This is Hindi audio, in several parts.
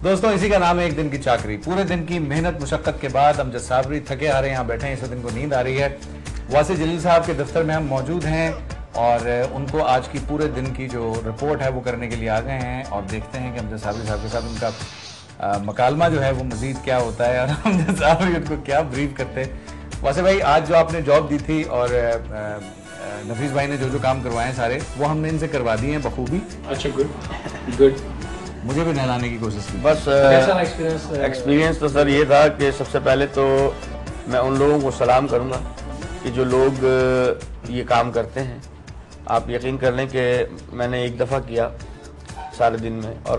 दोस्तों इसी का नाम है एक दिन की चाकरी। पूरे दिन की मेहनत मुशक्कत के बाद अमजद साबरी थके हारे यहाँ बैठे हैं, इस दिन को नींद आ रही है। वासी जलील साहब के दफ्तर में हम मौजूद हैं और उनको आज की पूरे दिन की जो रिपोर्ट है वो करने के लिए आ गए हैं और देखते हैं कि अमजद साबरी साहब के साथ उनका मकालमा जो है वो मजीद क्या होता है और अमजद साबरी उनको क्या ब्रीफ करते हैं। वासी भाई, आज जो आपने जॉब दी थी और नफीस भाई ने जो जो काम करवाए हैं सारे वो हमने इनसे करवा दिए हैं बखूबी। अच्छा, गुड। मुझे भी नहलाने की कोशिश की। बस एक्सपीरियंस तो सर ये था कि सबसे पहले तो मैं उन लोगों को सलाम करूंगा कि जो लोग ये काम करते हैं। आप यकीन कर लें कि मैंने एक दफ़ा किया सारे दिन में और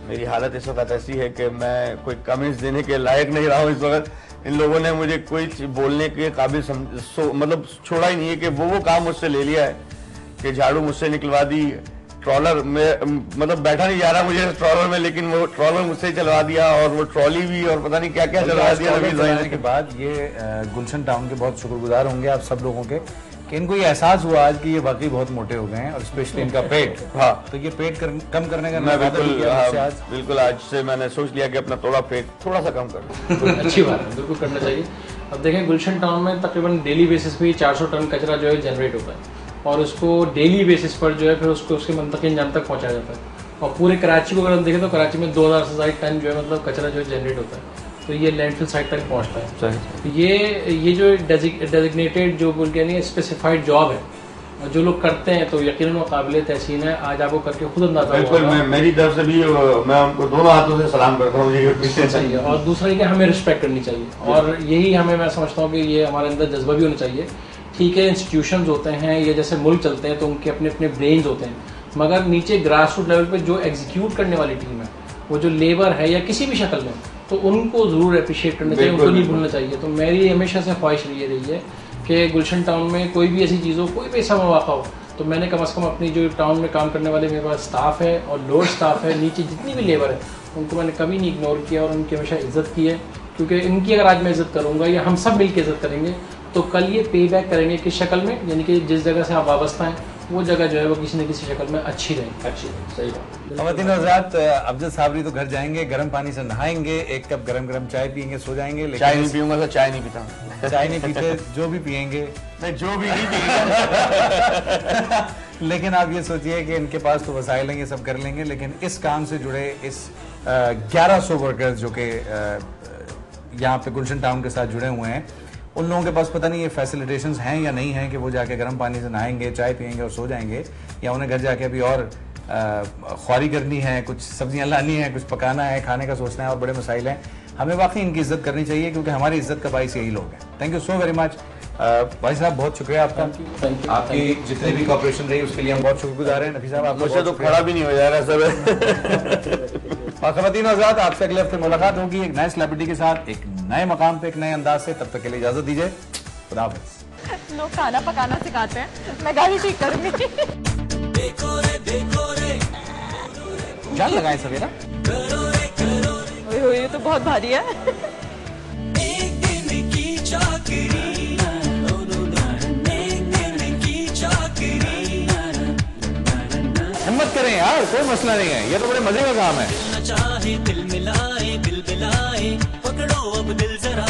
मेरी हालत इस वक्त ऐसी है कि मैं कोई कमेंट्स देने के लायक नहीं रहा हूँ इस वक्त। इन लोगों ने मुझे कोई बोलने के काबिल मतलब छोड़ा ही नहीं है कि वो काम मुझसे ले लिया है कि झाड़ू मुझसे निकलवा दी, ट्रॉलर में मतलब बैठा नहीं जा रहा मुझे ट्रॉलर में, लेकिन वो ट्रॉलर मुझसे ही चलवा दिया और वो ट्रॉली भी और पता नहीं क्या क्या चलवा दिया। चलाने के बाद ये गुलशन टाउन के बहुत शुक्रगुजार होंगे आप सब लोगों के कि इनको ये एहसास हुआ आज कि ये वाकई बहुत मोटे हो गए हैं और स्पेशली इनका पेट। हाँ, तो ये पेट कम करने का मैं बिल्कुल आज से मैंने सोच लिया कि अपना पेट थोड़ा सा कम कर। अच्छी बात है, बिल्कुल करना चाहिए। अब देखें गुलशन टाउन में तकरीबन डेली बेसिस पे 400 टन कचरा जो है जनरेट होता है और उसको डेली बेसिस पर जो है फिर उसको उसके मंतकी अंजाम तक पहुंचाया जाता है। और पूरे कराची को अगर हम देखें तो कराची में 2000 से ज़्यादा टन जो है मतलब कचरा जो है जनरेट होता है, तो ये लैंडफिल साइट तक पहुंचता है। तो ये जो डेजिग्नेटेड जो बोल के नहीं स्पेसिफाइड जॉब है और जो लोग करते हैं तो यकीनन वो काबिल तहसीन है। आज आपको करके खुद अंदाजा बिल्कुल मेरी तरफ से भी मैं उनको दोनों हाथों से सलाम करता हूँ। चाहिए और दूसरा ये कि हमें रिस्पेक्ट करनी चाहिए और यही हमें मैं समझता हूँ कि ये हमारे अंदर जज्बा भी होना चाहिए। ठीक है, इंस्टीट्यूशंस होते हैं या जैसे मुल्क चलते हैं तो उनके अपने अपने ब्रेन्स होते हैं, मगर नीचे ग्रास रूट लेवल पे जो एग्जीक्यूट करने वाली टीम है, वो जो लेबर है या किसी भी शक्ल में, तो उनको ज़रूर अप्रिशिएट करना चाहिए, उनको नहीं भूलना चाहिए। तो मेरी हमेशा से ख्वाहिश ये रही है कि गुलशन टाउन में कोई भी ऐसी चीज़ हो, कोई भी ऐसा मौका हो, तो मैंने कम से कम अपनी जो टाउन में काम करने वाले मेरे पास स्टाफ है और लोअर स्टाफ है, नीचे जितनी भी लेबर है, उनको मैंने कभी नहीं इग्नोर किया और उनकी हमेशा इज्जत की है। क्योंकि इनकी अगर आज मैं इज्जत करूँगा या हम सब मिल के इज्जत करेंगे तो कल ये पे बैक करेंगे किस शक्ल में, यानी कि जिस जगह से आप वाबस्ता हैं वो जगह जो है वो किसी न किसी शक्ल में अच्छी रहे। सही बात। ख़वातीन हज़रात, अमजद साबरी तो घर जाएंगे, गर्म पानी से नहाएंगे, एक कप गरम चाय पियेंगे, सो जाएंगे। लेकिन चाय नहीं पीऊंगा तो चाय नहीं पीता। चाय नहीं पीते, जो भी पियेंगे नहीं, जो भी नहीं पिएगा। लेकिन आप ये सोचिए कि इनके पास तो वसाइल हैं, ये सब कर लेंगे, लेकिन इस काम से जुड़े इस 1100 वर्कर्स जो कि यहाँ पे गुलशन टाउन के साथ जुड़े हुए हैं, उन लोगों के पास पता नहीं ये फैसिलिटेशंस हैं या नहीं हैं कि वो जाके गर्म पानी से नहाएंगे, चाय पियेंगे और सो जाएंगे, या उन्हें घर जाके अभी और ख्वारी करनी है, कुछ सब्जियां लानी है, कुछ पकाना है, खाने का सोचना है और बड़े मसाइल हैं। हमें वाकई इनकी इज्जत करनी चाहिए क्योंकि हमारी इज्जत का बाइस यही लोग हैं। Thank you so very much भाई साहब, बहुत शुक्रिया आपका। आपकी जितनी भी कॉपरेशन रही उसके लिए हम बहुत शुक्रगुजार हैं। नफी साहब, आप मुझसे तो खड़ा भी नहीं हो जा रहा सब। और ख़वातीन हज़रात, आपसे अगले हफ्ते मुलाकात होगी एक नए सेलिब्रिटी के साथ, एक नए मकाम पे, एक नए अंदाज से। तब तक के लिए इजाजत दीजिए, खुदा हाफ़िज़। लोग खाना पकाना सिखाते हैं, मैं गाड़ी ठीक करूंगी। जान लगाए सवेरा, ये तो बहुत भारी है। एक दिन की चाकरी, हिम्मत करें यार, कोई मसला नहीं है, ये तो बड़े मजे का काम है। चाहे दिल मिलाए, दिल मिलाए, पकड़ो अब दिल जरा।